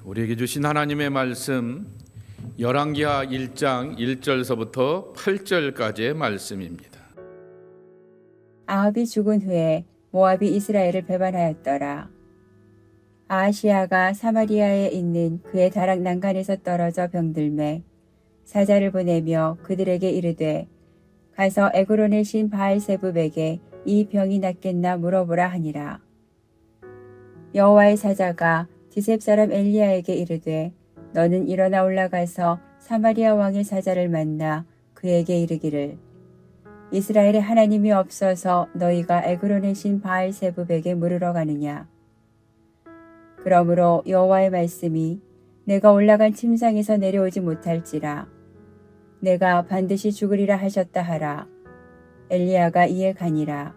우리에게 주신 하나님의 말씀 열왕기하 1장 1절서부터 8절까지의 말씀입니다. 아합이 죽은 후에 모압이 이스라엘을 배반하였더라. 아하시야가 사마리아에 있는 그의 다락 난간에서 떨어져 병들매 사자를 보내며 그들에게 이르되 가서 에그론의 신 바알세붑에게 이 병이 낫겠나 물어보라 하니라. 여호와의 사자가 디셉 사람 엘리야에게 이르되 너는 일어나 올라가서 사마리아 왕의 사자를 만나 그에게 이르기를 이스라엘에 하나님이 없어서 너희가 에그론의 신 바알세붑에게 물으러 가느냐. 그러므로 여호와의 말씀이 내가 올라간 침상에서 내려오지 못할지라 내가 반드시 죽으리라 하셨다 하라. 엘리야가 이에 가니라.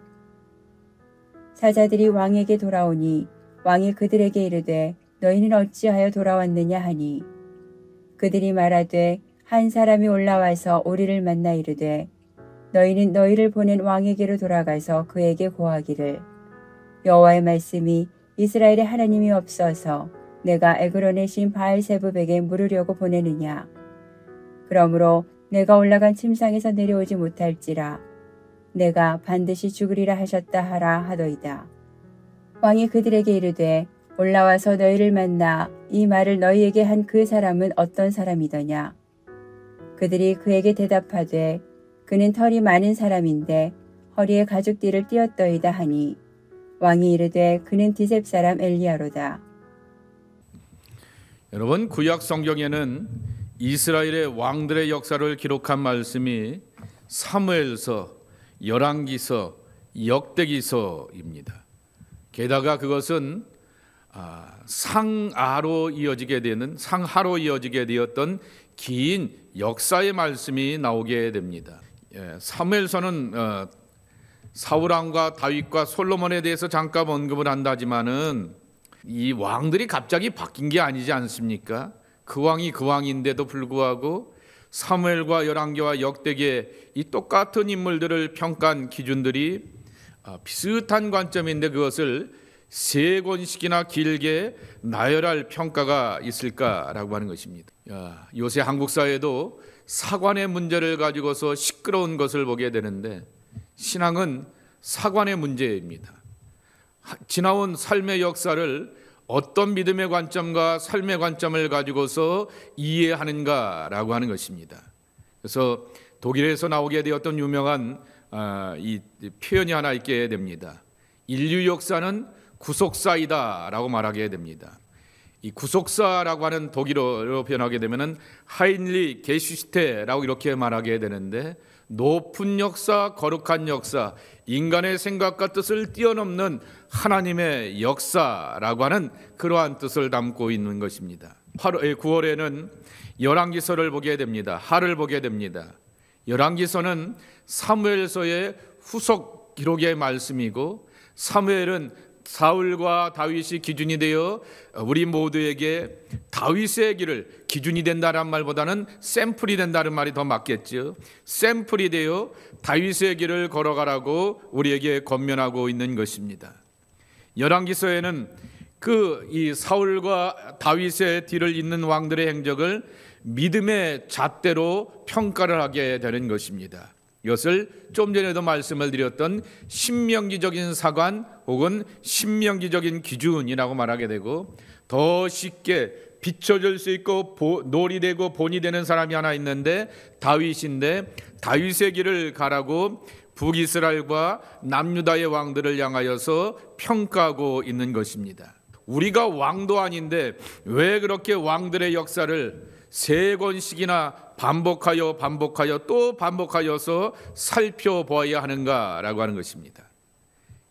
사자들이 왕에게 돌아오니 왕이 그들에게 이르되 너희는 어찌하여 돌아왔느냐 하니 그들이 말하되 한 사람이 올라와서 우리를 만나 이르되 너희는 너희를 보낸 왕에게로 돌아가서 그에게 고하기를 여호와의 말씀이 이스라엘에 하나님이 없어서 내가 에그론의 신 바알세붑에게 물으려고 보내느냐. 그러므로 내가 올라간 침상에서 내려오지 못할지라 내가 반드시 죽으리라 하셨다 하라 하더이다. 왕이 그들에게 이르되 올라와서 너희를 만나 이 말을 너희에게 한 그 사람은 어떤 사람이더냐. 그들이 그에게 대답하되 그는 털이 많은 사람인데 허리에 가죽띠를 띄었더이다 하니 왕이 이르되 그는 디셉 사람 엘리야로다. 여러분, 구약 성경에는 이스라엘의 왕들의 역사를 기록한 말씀이 사무엘서, 열왕기서, 역대기서입니다. 게다가 그것은 상하로 이어지게 되었던 긴 역사의 말씀이 나오게 됩니다. 사무엘서는 사울왕과 다윗과 솔로몬에 대해서 잠깐 언급을 한다지만은 이 왕들이 갑자기 바뀐 게 아니지 않습니까? 그 왕이 그 왕인데도 불구하고 사무엘과 열왕기와 역대기의 이 똑같은 인물들을 평가한 기준들이 비슷한 관점인데 그것을 세 권씩이나 길게 나열할 평가가 있을까라고 하는 것입니다. 요새 한국 사회도 사관의 문제를 가지고서 시끄러운 것을 보게 되는데 신앙은 사관의 문제입니다. 지나온 삶의 역사를 어떤 믿음의 관점과 삶의 관점을 가지고서 이해하는가라고 하는 것입니다. 그래서 독일에서 나오게 되었던 유명한 이 표현이 하나 있게 됩니다. 인류 역사는 구속사이다라고 말하게 됩니다. 이 구속사라고 하는 독일어로 표현하게 되면은 하인리 게슈슈테라고 이렇게 말하게 되는데 높은 역사, 거룩한 역사, 인간의 생각과 뜻을 뛰어넘는 하나님의 역사라고 하는 그러한 뜻을 담고 있는 것입니다. 9월에는 열왕기서를 보게 됩니다. 하를 보게 됩니다. 열왕기서는 사무엘서의 후속 기록의 말씀이고 사무엘은 사울과 다윗이 기준이 되어 우리 모두에게 다윗의 길을 기준이 된다는 말보다는 샘플이 된다는 말이 더 맞겠죠. 샘플이 되어 다윗의 길을 걸어가라고 우리에게 권면하고 있는 것입니다. 열왕기서에는 이 사울과 다윗의 뒤를 잇는 왕들의 행적을 믿음의 잣대로 평가를 하게 되는 것입니다. 이것을 좀 전에도 말씀을 드렸던 신명기적인 사관 혹은 신명기적인 기준이라고 말하게 되고 더 쉽게 비춰줄 수 있고 놀이 되고 본이 되는 사람이 하나 있는데 다윗인데 다윗의 길을 가라고 북이스라엘과 남유다의 왕들을 향하여서 평가하고 있는 것입니다. 우리가 왕도 아닌데 왜 그렇게 왕들의 역사를 세 권씩이나 반복하여 또 반복하여서 살펴보아야 하는가라고 하는 것입니다.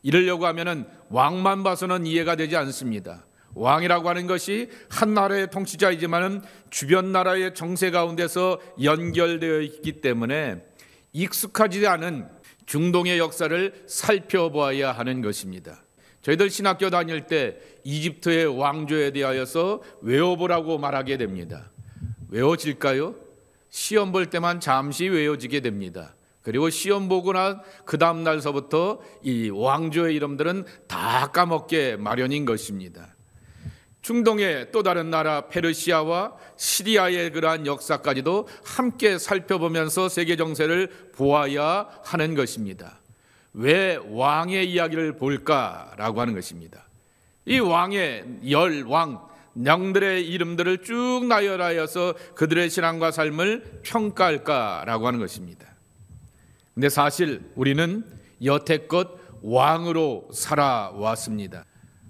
이러려고 하면은 왕만 봐서는 이해가 되지 않습니다. 왕이라고 하는 것이 한 나라의 통치자이지만은 주변 나라의 정세 가운데서 연결되어 있기 때문에 익숙하지 않은 중동의 역사를 살펴보아야 하는 것입니다. 저희들 신학교 다닐 때 이집트의 왕조에 대하여서 외워보라고 말하게 됩니다. 외워질까요? 시험 볼 때만 잠시 외워지게 됩니다. 그리고 시험 보고 난 그 다음 날서부터 이 왕조의 이름들은 다 까먹게 마련인 것입니다. 중동의 또 다른 나라 페르시아와 시리아의 그러한 역사까지도 함께 살펴보면서 세계 정세를 보아야 하는 것입니다. 왜 왕의 이야기를 볼까라고 하는 것입니다. 이 왕의 왕들의 이름들을 쭉 나열하여서 그들의 신앙과 삶을 평가할까라고 하는 것입니다. 근데 사실 우리는 여태껏 왕으로 살아왔습니다.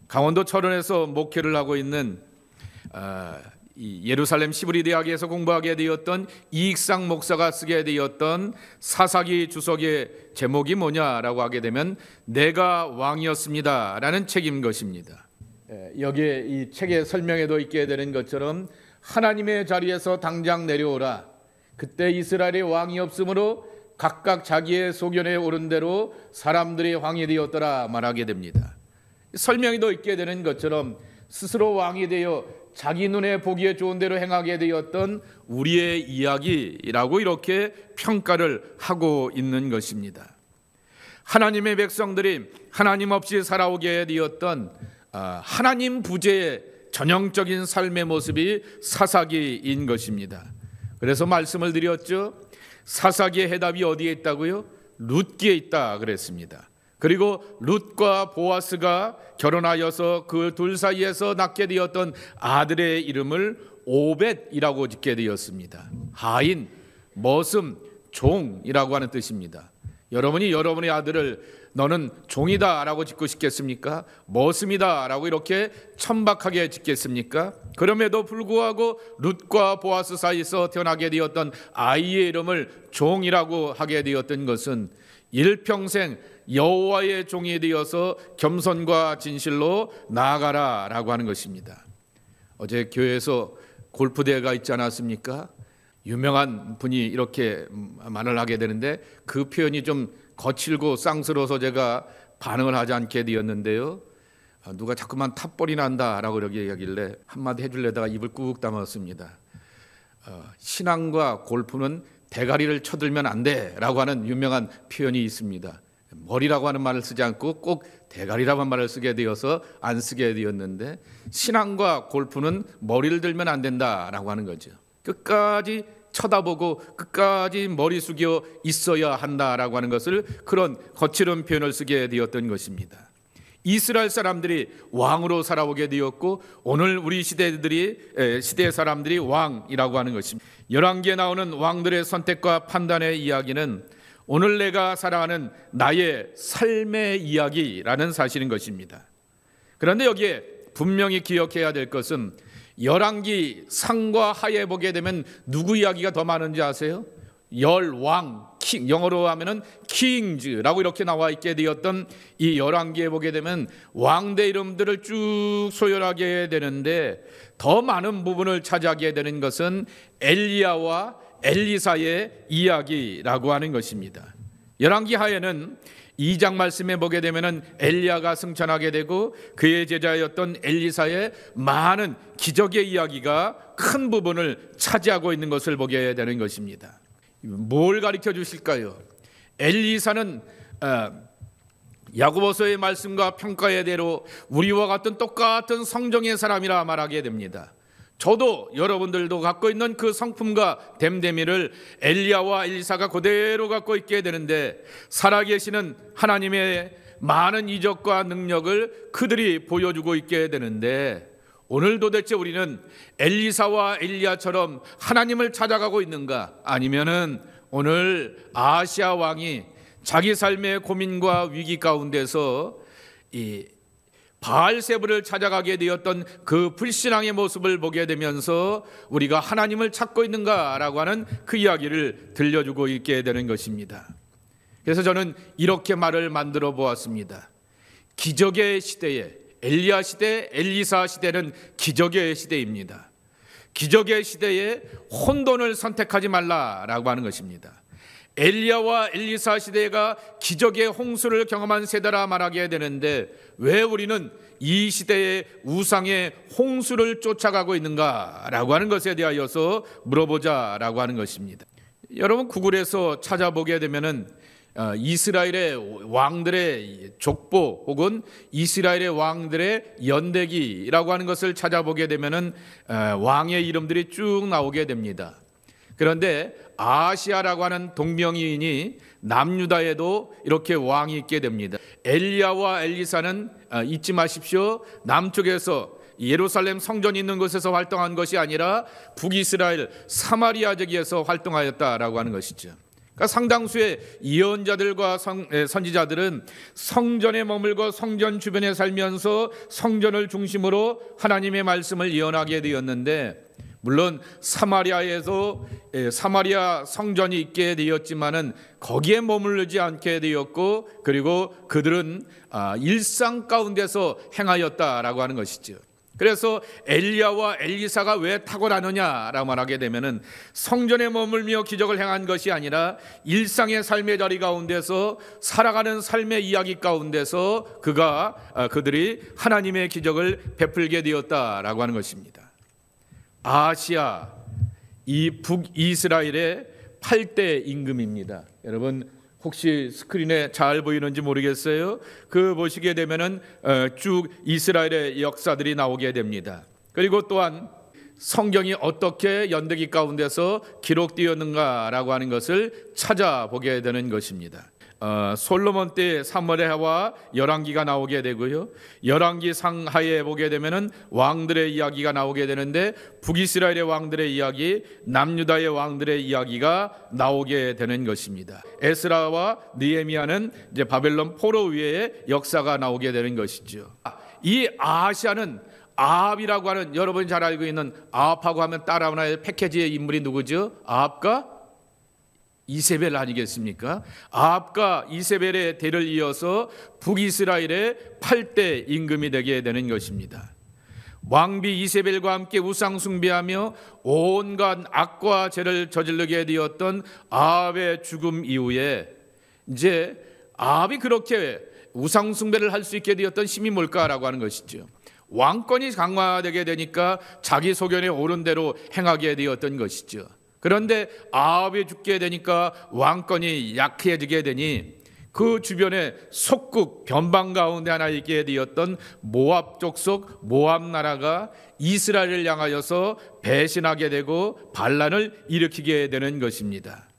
강원도 철원에서 목회를 하고 있는 이 예루살렘 시브리 대학에서 공부하게 되었던 이익상 목사가 쓰게 되었던 사사기 주석의 제목이 뭐냐라고 하게 되면 내가 왕이었습니다라는 책인 것입니다. 여기에 이 책의 설명에도 있게 되는 것처럼 하나님의 자리에서 당장 내려오라. 그때 이스라엘의 왕이 없으므로 각각 자기의 소견에 오른 대로 사람들이 왕이 되었더라 말하게 됩니다. 설명이 더 있게 되는 것처럼 스스로 왕이 되어 자기 눈에 보기에 좋은 대로 행하게 되었던 우리의 이야기라고 이렇게 평가를 하고 있는 것입니다. 하나님의 백성들이 하나님 없이 살아오게 되었던 하나님 부재의 전형적인 삶의 모습이 사사기인 것입니다. 그래서 말씀을 드렸죠. 사사기의 해답이 어디에 있다고요? 룻기에 있다 그랬습니다. 그리고 룻과 보아스가 결혼하여서 그 둘 사이에서 낳게 되었던 아들의 이름을 오벳이라고 짓게 되었습니다. 하인, 머슴, 종이라고 하는 뜻입니다. 여러분이 여러분의 아들을 너는 종이다라고 짓고 싶겠습니까? 머슴이다라고 이렇게 천박하게 짓겠습니까? 그럼에도 불구하고 룻과 보아스 사이에서 태어나게 되었던 아이의 이름을 종이라고 하게 되었던 것은 일평생 여호와의 종이 되어서 겸손과 진실로 나아가라라고 하는 것입니다. 어제 교회에서 골프대회가 있지 않았습니까? 유명한 분이 이렇게 말을 하게 되는데 그 표현이 좀 거칠고 쌍스러워서 제가 반응을 하지 않게 되었는데요. 누가 자꾸만 탑볼이 난다라고 이렇게 얘기하길래 한마디 해주려다가 입을 꾹 다물었습니다. 신앙과 골프는 대가리를 쳐들면 안 돼라고 하는 유명한 표현이 있습니다. 머리라고 하는 말을 쓰지 않고 꼭 대가리라고 하는 말을 쓰게 되어서 안 쓰게 되었는데 신앙과 골프는 머리를 들면 안 된다라고 하는 거죠. 끝까지 쳐다보고 끝까지 머리 숙여 있어야 한다라고 하는 것을 그런 거칠은 표현을 쓰게 되었던 것입니다. 이스라엘 사람들이 왕으로 살아오게 되었고 오늘 우리 시대의 사람들이 왕이라고 하는 것입니다. 열왕기에 나오는 왕들의 선택과 판단의 이야기는 오늘 내가 살아가는 나의 삶의 이야기라는 사실인 것입니다. 그런데 여기에 분명히 기억해야 될 것은 열왕기 상과 하에 보게 되면 누구 이야기가 더 많은지 아세요? 열왕, king, 영어로 하면은 kings라고 이렇게 나와 있게 되었던 이 열왕기에 보게 되면 왕대 이름들을 쭉 소열하게 되는데 더 많은 부분을 차지하게 되는 것은 엘리야와 엘리사의 이야기라고 하는 것입니다. 열왕기 하에는 2장 말씀에 보게 되면은 엘리야가 승천하게 되고 그의 제자였던 엘리사의 많은 기적의 이야기가 큰 부분을 차지하고 있는 것을 보게 되는 것입니다. 뭘 가르쳐 주실까요? 엘리사는 야고보서의 말씀과 평가의 대로 우리와 같은 똑같은 성정의 사람이라 말하게 됩니다. 저도 여러분들도 갖고 있는 그 성품과 됨됨이를 엘리야와 엘리사가 그대로 갖고 있게 되는데 살아계시는 하나님의 많은 이적과 능력을 그들이 보여주고 있게 되는데 오늘 도대체 우리는 엘리사와 엘리야처럼 하나님을 찾아가고 있는가? 아니면은 오늘 아시아 왕이 자기 삶의 고민과 위기 가운데서 이 바알세불을 찾아가게 되었던 그 불신앙의 모습을 보게 되면서 우리가 하나님을 찾고 있는가라고 하는 그 이야기를 들려주고 있게 되는 것입니다. 그래서 저는 이렇게 말을 만들어 보았습니다. 기적의 시대에 엘리야 시대, 엘리사 시대는 기적의 시대입니다. 기적의 시대에 혼돈을 선택하지 말라라고 하는 것입니다. 엘리야와 엘리사 시대가 기적의 홍수를 경험한 세대라 말하게 되는데 왜 우리는 이 시대의 우상의 홍수를 쫓아가고 있는가라고 하는 것에 대하여서 물어보자라고 하는 것입니다. 여러분 구글에서 찾아보게 되면은 이스라엘의 왕들의 족보 혹은 이스라엘의 왕들의 연대기라고 하는 것을 찾아보게 되면은 왕의 이름들이 쭉 나오게 됩니다. 그런데 아시아라고 하는 동명이인이 남유다에도 이렇게 왕이 있게 됩니다. 엘리야와 엘리사는 잊지 마십시오. 남쪽에서 예루살렘 성전이 있는 곳에서 활동한 것이 아니라 북이스라엘 사마리아 지역에서 활동하였다라고 하는 것이죠. 그러니까 상당수의 예언자들과 선지자들은 성전에 머물고 성전 주변에 살면서 성전을 중심으로 하나님의 말씀을 예언하게 되었는데, 물론 사마리아에서 사마리아 성전이 있게 되었지만은 거기에 머무르지 않게 되었고, 그리고 그들은 일상 가운데서 행하였다라고 하는 것이죠. 그래서 엘리야와 엘리사가 왜 탁월하느냐라고 말하게 되면은 성전에 머물며 기적을 행한 것이 아니라 일상의 삶의 자리 가운데서 살아가는 삶의 이야기 가운데서 그들이 하나님의 기적을 베풀게 되었다라고 하는 것입니다. 아시아, 이 북이스라엘의 8대 임금입니다. 여러분 혹시 스크린에 잘 보이는지 모르겠어요. 그 보시게 되면은 쭉 이스라엘의 역사들이 나오게 됩니다. 그리고 또한 성경이 어떻게 연대기 가운데서 기록되었는가라고 하는 것을 찾아보게 되는 것입니다. 솔로몬 때 사무엘하와 열왕기가 나오게 되고요. 열왕기 상하에 보게 되면은 왕들의 이야기가 나오게 되는데 북이스라엘의 왕들의 이야기, 남유다의 왕들의 이야기가 나오게 되는 것입니다. 에스라와 느헤미야는 이제 바벨론 포로 위에 역사가 나오게 되는 것이죠. 이 아시아는 아합이라고 하는, 여러분이 잘 알고 있는 아합하고 하면 따라오나의 패키지의 인물이 누구죠? 아합과 이세벨 아니겠습니까? 아합과 이세벨의 대를 이어서 북이스라엘의 8대 임금이 되게 되는 것입니다. 왕비 이세벨과 함께 우상 숭배하며 온갖 악과 죄를 저지르게 되었던 아합의 죽음 이후에 이제 아합이 그렇게 우상 숭배를 할 수 있게 되었던 힘이 뭘까라고 하는 것이죠. 왕권이 강화되게 되니까 자기 소견에 옳은 대로 행하게 되었던 것이죠. 그런데 아합이 죽게 되니까 왕권이 약해지게 되니 그 주변에 속국 변방 가운데 하나 있게 되었던 모압 족속 모압 나라가 이스라엘을 향하여서 배신하게 되고 반란을 일으키게 되는 것입니다.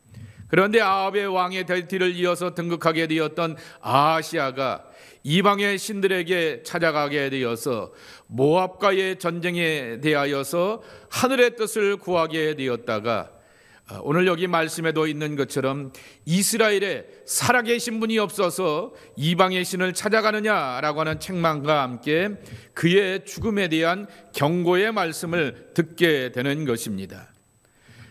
그런데 아합의 왕의 뒤를 이어서 등극하게 되었던 아시아가 이방의 신들에게 찾아가게 되어서 모압과의 전쟁에 대하여서 하늘의 뜻을 구하게 되었다가 오늘 여기 말씀에도 있는 것처럼 이스라엘에 살아계신 분이 없어서 이방의 신을 찾아가느냐라고 하는 책망과 함께 그의 죽음에 대한 경고의 말씀을 듣게 되는 것입니다.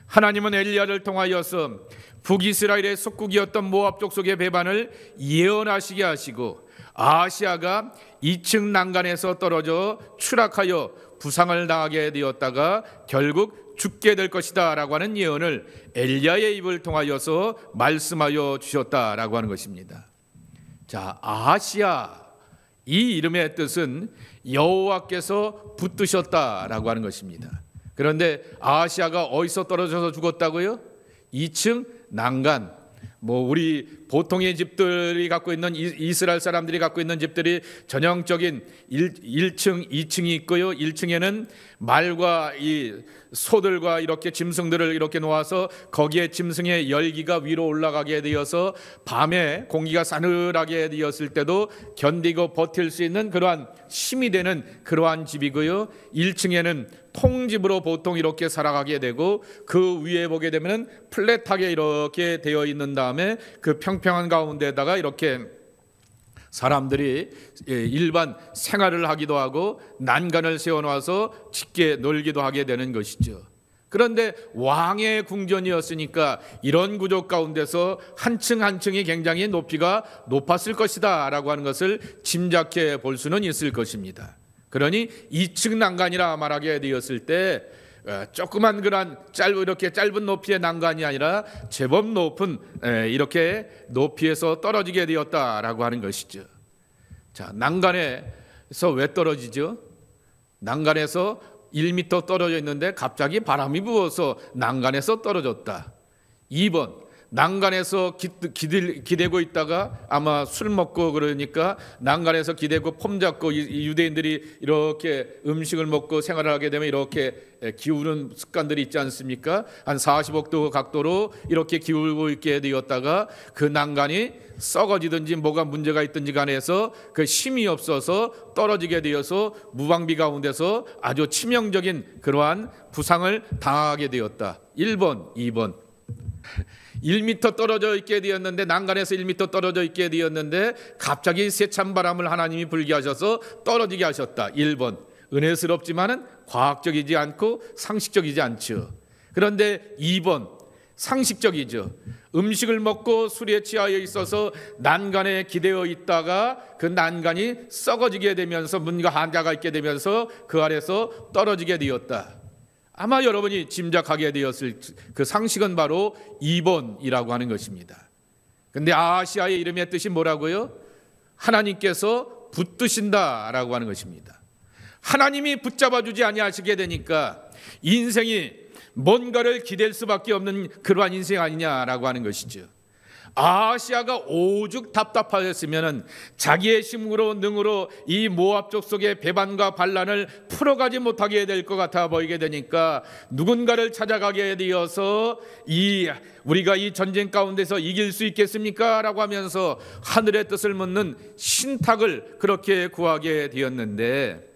하나님은 엘리야를 통하여서 북이스라엘의 속국이었던 모압 족속의 배반을 예언하시게 하시고 아시아가 2층 난간에서 떨어져 추락하여 부상을 당하게 되었다가 결국 죽게 될 것이다 라고 하는 예언을 엘리야의 입을 통하여서 말씀하여 주셨다라고 하는 것입니다. 자, 아시아, 이 이름의 뜻은 여호와께서 붙드셨다라고 하는 것입니다. 그런데 아시아가 어디서 떨어져서 죽었다고요? 2층 난간. 우리 보통의 집들이 갖고 있는, 이스라엘 사람들이 갖고 있는 집들이 전형적인 1층, 2층이 있고요. 1층에는 말과 이 소들과 이렇게 짐승들을 이렇게 놓아서 거기에 짐승의 열기가 위로 올라가게 되어서 밤에 공기가 싸늘하게 되었을 때도 견디고 버틸 수 있는 그러한 힘이 되는 그러한 집이고요. 1층에는 통집으로 보통 이렇게 살아가게 되고 그 위에 보게 되면 플랫하게 이렇게 되어 있는 다음에 그 평평한 가운데다가 이렇게 사람들이 일반 생활을 하기도 하고 난간을 세워놔서 짙게 놀기도 하게 되는 것이죠. 그런데 왕의 궁전이었으니까 이런 구조 가운데서 한 층 한 층이 굉장히 높이가 높았을 것이다 라고 하는 것을 짐작해 볼 수는 있을 것입니다. 그러니 2층 난간이라 말하게 되었을 때 조그만 그런 이렇게 짧은 높이의 난간이 아니라 제법 높은 이렇게 높이에서 떨어지게 되었다라고 하는 것이죠. 자, 난간에서 왜 떨어지죠? 난간에서 1m 떨어져 있는데 갑자기 바람이 부어서 난간에서 떨어졌다. 2번, 난간에서 기대고 있다가 아마 술 먹고 그러니까 난간에서 기대고 폼 잡고 이 유대인들이 이렇게 음식을 먹고 생활을 하게 되면 이렇게 기우는 습관들이 있지 않습니까? 한 45도 각도로 이렇게 기울고 있게 되었다가 그 난간이 썩어지든지 뭐가 문제가 있든지 간에 해서 그 힘이 없어서 떨어지게 되어서 무방비 가운데서 아주 치명적인 그러한 부상을 당하게 되었다. 1번, 2번. 1m 떨어져 있게 되었는데, 난간에서 1m 떨어져 있게 되었는데 갑자기 세찬 바람을 하나님이 불게 하셔서 떨어지게 하셨다. 1번. 은혜스럽지만은 과학적이지 않고 상식적이지 않죠. 그런데 2번, 상식적이죠. 음식을 먹고 술에 취하여 있어서 난간에 기대어 있다가 그 난간이 썩어지게 되면서 문과 한자가 있게 되면서 그 아래서 떨어지게 되었다. 아마 여러분이 짐작하게 되었을 그 상식은 바로 2번이라고 하는 것입니다. 그런데 아시아의 이름의 뜻이 뭐라고요? 하나님께서 붙드신다라고 하는 것입니다. 하나님이 붙잡아주지 아니하시게 되니까 인생이 뭔가를 기댈 수밖에 없는 그러한 인생 아니냐라고 하는 것이죠. 아하시아가 오죽 답답하였으면 자기의 힘으로 능으로 이 모압 족속의 배반과 반란을 풀어가지 못하게 될 것 같아 보이게 되니까 누군가를 찾아가게 되어서 우리가 이 전쟁 가운데서 이길 수 있겠습니까? 라고 하면서 하늘의 뜻을 묻는 신탁을 그렇게 구하게 되었는데,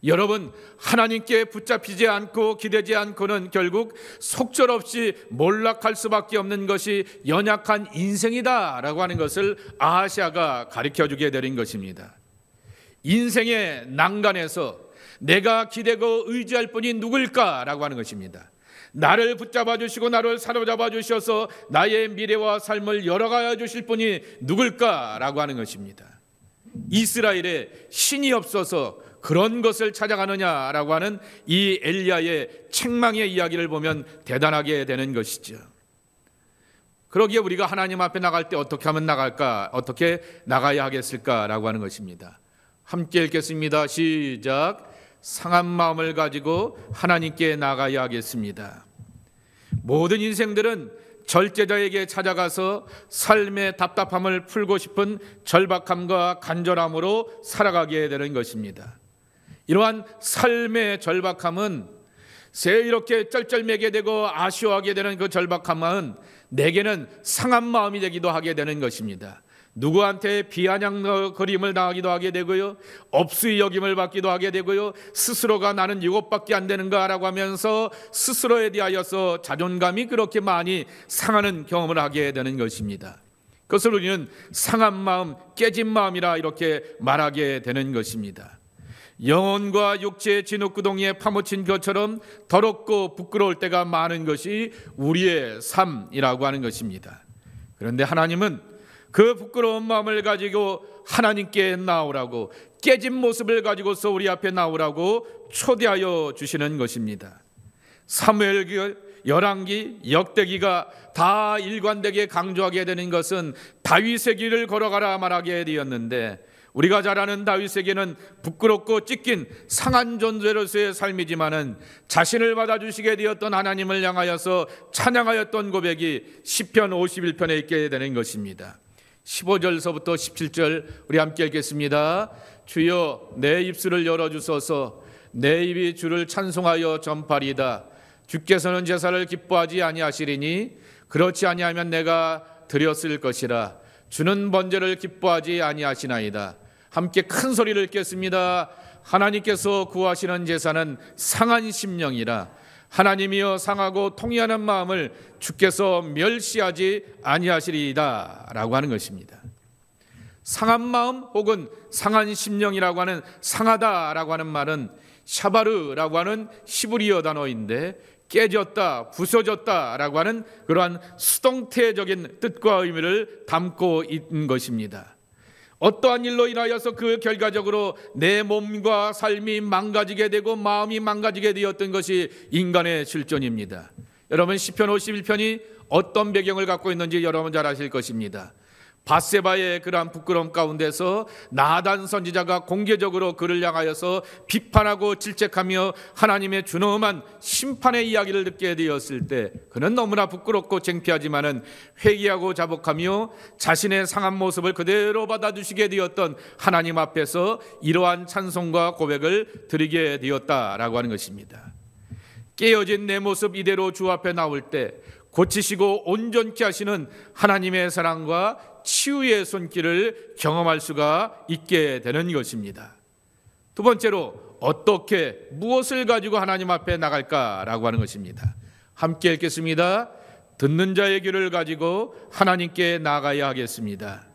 여러분, 하나님께 붙잡히지 않고 기대지 않고는 결국 속절없이 몰락할 수밖에 없는 것이 연약한 인생이다라고 하는 것을 아하시아가 가르쳐주게 되는 것입니다. 인생의 난간에서 내가 기대고 의지할 분이 누굴까라고 하는 것입니다. 나를 붙잡아 주시고 나를 사로잡아 주셔서 나의 미래와 삶을 열어가야 주실 분이 누굴까라고 하는 것입니다. 이스라엘에 신이 없어서 그런 것을 찾아가느냐라고 하는 이 엘리야의 책망의 이야기를 보면 대단하게 되는 것이죠. 그러기에 우리가 하나님 앞에 나갈 때 어떻게 하면 나갈까? 어떻게 나가야 하겠을까라고 하는 것입니다. 함께 읽겠습니다. 시작. 상한 마음을 가지고 하나님께 나가야 하겠습니다. 모든 인생들은 절제자에게 찾아가서 삶의 답답함을 풀고 싶은 절박함과 간절함으로 살아가게 되는 것입니다. 이러한 삶의 절박함은 이렇게 쩔쩔매게 되고 아쉬워하게 되는 그 절박함은 내게는 상한 마음이 되기도 하게 되는 것입니다. 누구한테 비아냥거림을 당하기도 하게 되고요, 업수의 여김을 받기도 하게 되고요, 스스로가 나는 이것밖에 안 되는가라고 하면서 스스로에 대하여서 자존감이 그렇게 많이 상하는 경험을 하게 되는 것입니다. 그것을 우리는 상한 마음, 깨진 마음이라 이렇게 말하게 되는 것입니다. 영혼과 육체의 진흙구덩이에 파묻힌 것처럼 더럽고 부끄러울 때가 많은 것이 우리의 삶이라고 하는 것입니다. 그런데 하나님은 그 부끄러운 마음을 가지고 하나님께 나오라고, 깨진 모습을 가지고서 우리 앞에 나오라고 초대하여 주시는 것입니다. 사무엘기, 열왕기, 역대기가 다 일관되게 강조하게 되는 것은 다윗의 길을 걸어가라 말하게 되었는데, 우리가 잘 아는 다윗에게는 부끄럽고 찢긴 상한 존재로서의 삶이지만은 자신을 받아주시게 되었던 하나님을 향하여서 찬양하였던 고백이 시편 51편에 있게 되는 것입니다. 15절서부터 17절 우리 함께 읽겠습니다. 주여 내 입술을 열어주소서. 내 입이 주를 찬송하여 전파리이다. 주께서는 제사를 기뻐하지 아니하시리니 그렇지 아니하면 내가 드렸을 것이라. 주는 번제를 기뻐하지 아니하시나이다. 함께 큰 소리를 읽겠습니다. 하나님께서 구하시는 제사는 상한 심령이라. 하나님이여 상하고 통회하는 마음을 주께서 멸시하지 아니하시리이다 라고 하는 것입니다. 상한 마음 혹은 상한 심령이라고 하는, 상하다라고 하는 말은 샤바르라고 하는 히브리어 단어인데 깨졌다, 부서졌다라고 하는 그러한 수동태적인 뜻과 의미를 담고 있는 것입니다. 어떠한 일로 인하여서 그 결과적으로 내 몸과 삶이 망가지게 되고 마음이 망가지게 되었던 것이 인간의 실존입니다. 여러분, 시편 51편이 어떤 배경을 갖고 있는지 여러분 잘 아실 것입니다. 밧세바의 그러한 부끄러움 가운데서 나단 선지자가 공개적으로 그를 향하여서 비판하고 질책하며 하나님의 준엄한 심판의 이야기를 듣게 되었을 때 그는 너무나 부끄럽고 창피하지만은 회개하고 자복하며 자신의 상한 모습을 그대로 받아주시게 되었던 하나님 앞에서 이러한 찬송과 고백을 드리게 되었다라고 하는 것입니다. 깨어진 내 모습 이대로 주 앞에 나올 때 고치시고 온전케 하시는 하나님의 사랑과 치유의 손길을 경험할 수가 있게 되는 것입니다. 두 번째로 어떻게 무엇을 가지고 하나님 앞에 나갈까라고 하는 것입니다. 함께 읽겠습니다. 듣는 자의 귀를 가지고 하나님께 나가야 하겠습니다.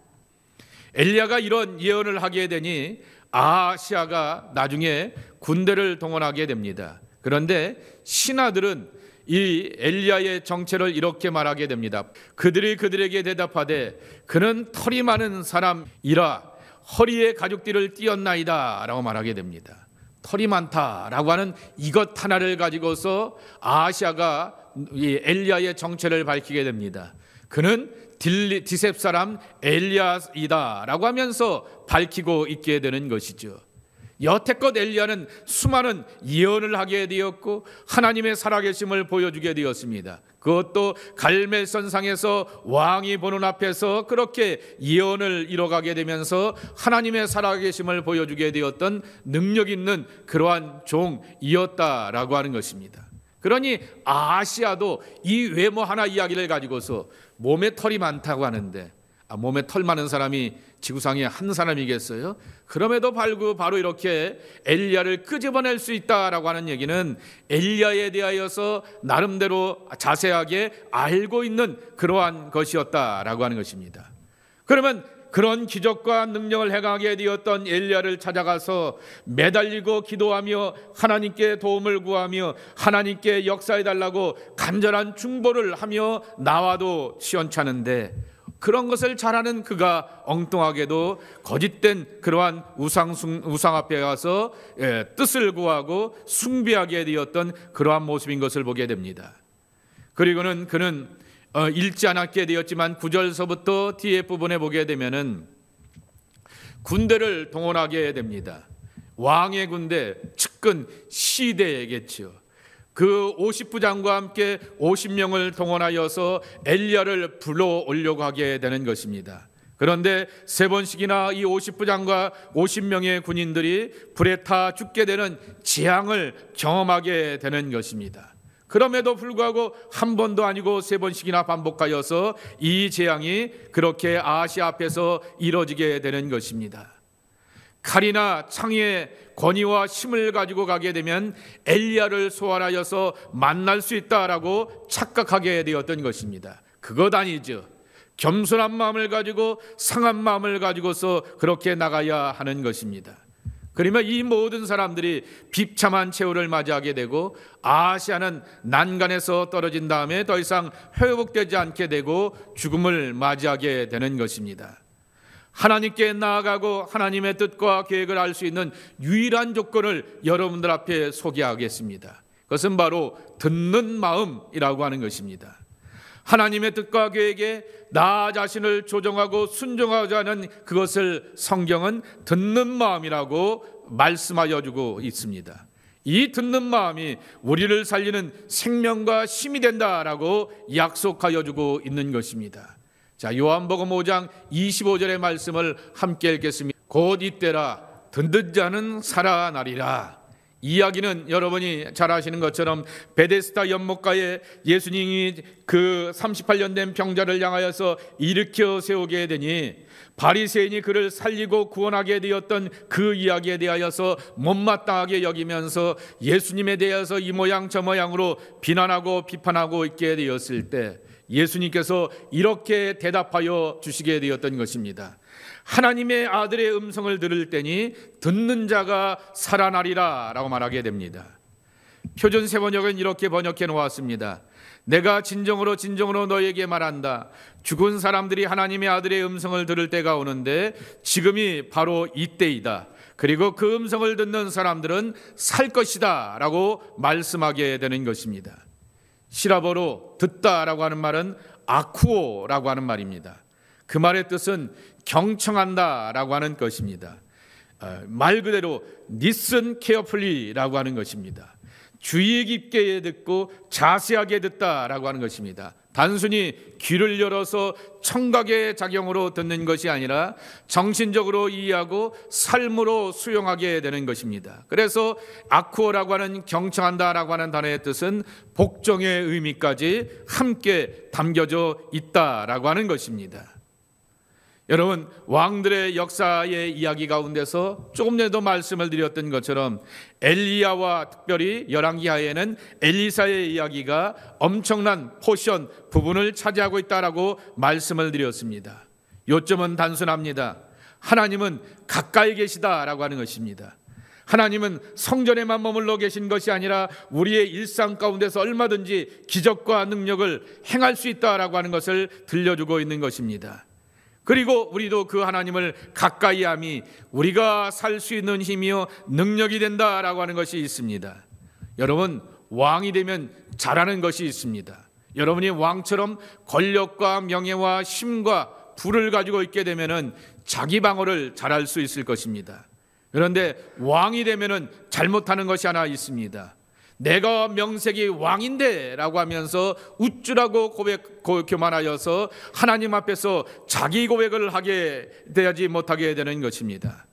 엘리야가 이런 예언을 하게 되니 아하시아가 나중에 군대를 동원하게 됩니다. 그런데 신하들은 이 엘리야의 정체를 이렇게 말하게 됩니다. 그들이 그들에게 대답하되 그는 털이 많은 사람이라 허리에 가죽띠를 띄었나이다 라고 말하게 됩니다. 털이 많다라고 하는 이것 하나를 가지고서 아하시아가 이 엘리야의 정체를 밝히게 됩니다. 그는 디셉 사람 엘리야이다 라고 하면서 밝히고 있게 되는 것이죠. 여태껏 엘리야는 수많은 예언을 하게 되었고 하나님의 살아계심을 보여주게 되었습니다. 그것도 갈멜선상에서 왕이 보는 앞에서 그렇게 예언을 이뤄가게 되면서 하나님의 살아계심을 보여주게 되었던 능력 있는 그러한 종이었다라고 하는 것입니다. 그러니 아하시아도 이 외모 하나 이야기를 가지고서 몸에 털이 많다고 하는데 몸에 털 많은 사람이 지구상에 한 사람이겠어요? 그럼에도 바로 이렇게 엘리야를 끄집어낼 수 있다라고 하는 얘기는 엘리야에 대하여서 나름대로 자세하게 알고 있는 그러한 것이었다라고 하는 것입니다. 그러면 그런 기적과 능력을 행하게 되었던 엘리야를 찾아가서 매달리고 기도하며 하나님께 도움을 구하며 하나님께 역사해달라고 간절한 중보를 하며 나와도 시원찮은데 그런 것을 잘하는 그가 엉뚱하게도 거짓된 그러한 우상 앞에 가서 뜻을 구하고 숭배하게 되었던 그러한 모습인 것을 보게 됩니다. 그리고는 그는 읽지 않았게 되었지만 9절서부터 뒤에 부분에 보게 되면은 군대를 동원하게 됩니다. 왕의 군대, 측근 시대겠죠. 그 50부장과 함께 50명을 동원하여서 엘리야를 불러오려고 하게 되는 것입니다. 그런데 세 번씩이나 이 50부장과 50명의 군인들이 불에 타 죽게 되는 재앙을 경험하게 되는 것입니다. 그럼에도 불구하고 한 번도 아니고 세 번씩이나 반복하여서 이 재앙이 그렇게 아하시아 앞에서 이루어지게 되는 것입니다. 칼이나 창의 권위와 힘을 가지고 가게 되면 엘리야를 소환하여서 만날 수 있다라고 착각하게 되었던 것입니다. 그것 아니죠. 겸손한 마음을 가지고 상한 마음을 가지고서 그렇게 나가야 하는 것입니다. 그러면 이 모든 사람들이 비참한 최후를 맞이하게 되고 아하시아는 난간에서 떨어진 다음에 더 이상 회복되지 않게 되고 죽음을 맞이하게 되는 것입니다. 하나님께 나아가고 하나님의 뜻과 계획을 알 수 있는 유일한 조건을 여러분들 앞에 소개하겠습니다. 그것은 바로 듣는 마음이라고 하는 것입니다. 하나님의 뜻과 계획에 나 자신을 조정하고 순종하자 하는 그것을 성경은 듣는 마음이라고 말씀하여 주고 있습니다. 이 듣는 마음이 우리를 살리는 생명과 힘이 된다라고 약속하여 주고 있는 것입니다. 자, 요한복음 5장 25절의 말씀을 함께 읽겠습니다. 곧 이때라 듣는 자는 살아나리라. 이야기는 여러분이 잘 아시는 것처럼 베데스다 연못가에 예수님이 그 38년 된 병자를 향하여서 일으켜 세우게 되니 바리새인이 그를 살리고 구원하게 되었던 그 이야기에 대하여서 못마땅하게 여기면서 예수님에 대해서 이 모양 저 모양으로 비난하고 비판하고 있게 되었을 때 예수님께서 이렇게 대답하여 주시게 되었던 것입니다. 하나님의 아들의 음성을 들을 때니 듣는 자가 살아나리라 라고 말하게 됩니다. 표준 세번역은 이렇게 번역해 놓았습니다. 내가 진정으로 진정으로 너에게 말한다. 죽은 사람들이 하나님의 아들의 음성을 들을 때가 오는데 지금이 바로 이때이다. 그리고 그 음성을 듣는 사람들은 살 것이다 라고 말씀하게 되는 것입니다. 시라버로 듣다라고 하는 말은 아쿠오라고 하는 말입니다. 그 말의 뜻은 경청한다라고 하는 것입니다. 말 그대로 listen carefully라고 하는 것입니다. 주의 깊게 듣고 자세하게 듣다라고 하는 것입니다. 단순히 귀를 열어서 청각의 작용으로 듣는 것이 아니라 정신적으로 이해하고 삶으로 수용하게 되는 것입니다. 그래서 아쿠어라고 하는 경청한다라고 하는 단어의 뜻은 복종의 의미까지 함께 담겨져 있다라고 하는 것입니다. 여러분, 왕들의 역사의 이야기 가운데서 조금 전에도 말씀을 드렸던 것처럼 엘리야와 특별히 열왕기하에는 엘리사의 이야기가 엄청난 포션 부분을 차지하고 있다라고 말씀을 드렸습니다. 요점은 단순합니다. 하나님은 가까이 계시다라고 하는 것입니다. 하나님은 성전에만 머물러 계신 것이 아니라 우리의 일상 가운데서 얼마든지 기적과 능력을 행할 수 있다라고 하는 것을 들려주고 있는 것입니다. 그리고 우리도 그 하나님을 가까이 함이 우리가 살 수 있는 힘이요 능력이 된다라고 하는 것이 있습니다. 여러분, 왕이 되면 잘하는 것이 있습니다. 여러분이 왕처럼 권력과 명예와 힘과 부를 가지고 있게 되면은 자기 방어를 잘할 수 있을 것입니다. 그런데 왕이 되면은 잘못하는 것이 하나 있습니다. 내가 명색이 왕인데 라고 하면서 우쭐하고 교만하여서 하나님 앞에서 자기 고백을 하게 되지 못하게 되는 것입니다.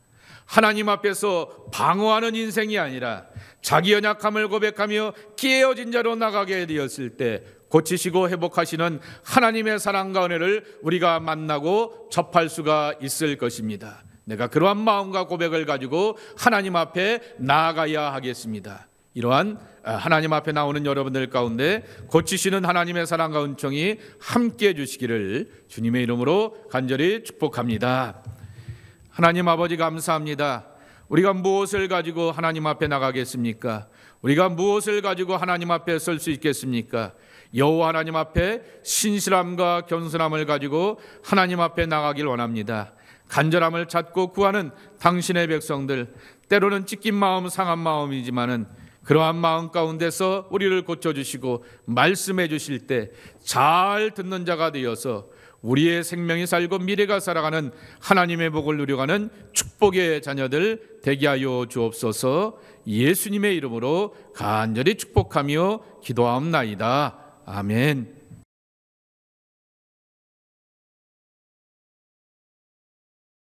하나님 앞에서 방어하는 인생이 아니라 자기 연약함을 고백하며 깨어진 자로 나가게 되었을 때 고치시고 회복하시는 하나님의 사랑과 은혜를 우리가 만나고 접할 수가 있을 것입니다. 내가 그러한 마음과 고백을 가지고 하나님 앞에 나아가야 하겠습니다. 이러한 하나님 앞에 나오는 여러분들 가운데 고치시는 하나님의 사랑과 은총이 함께해 주시기를 주님의 이름으로 간절히 축복합니다. 하나님 아버지 감사합니다. 우리가 무엇을 가지고 하나님 앞에 나가겠습니까? 우리가 무엇을 가지고 하나님 앞에 설 수 있겠습니까? 여호와 하나님 앞에 신실함과 겸손함을 가지고 하나님 앞에 나가길 원합니다. 간절함을 찾고 구하는 당신의 백성들, 때로는 찢긴 마음, 상한 마음이지만은 그러한 마음 가운데서 우리를 고쳐주시고 말씀해 주실 때 잘 듣는 자가 되어서 우리의 생명이 살고 미래가 살아가는 하나님의 복을 누려가는 축복의 자녀들 되게 하여 주옵소서. 예수님의 이름으로 간절히 축복하며 기도하옵나이다. 아멘.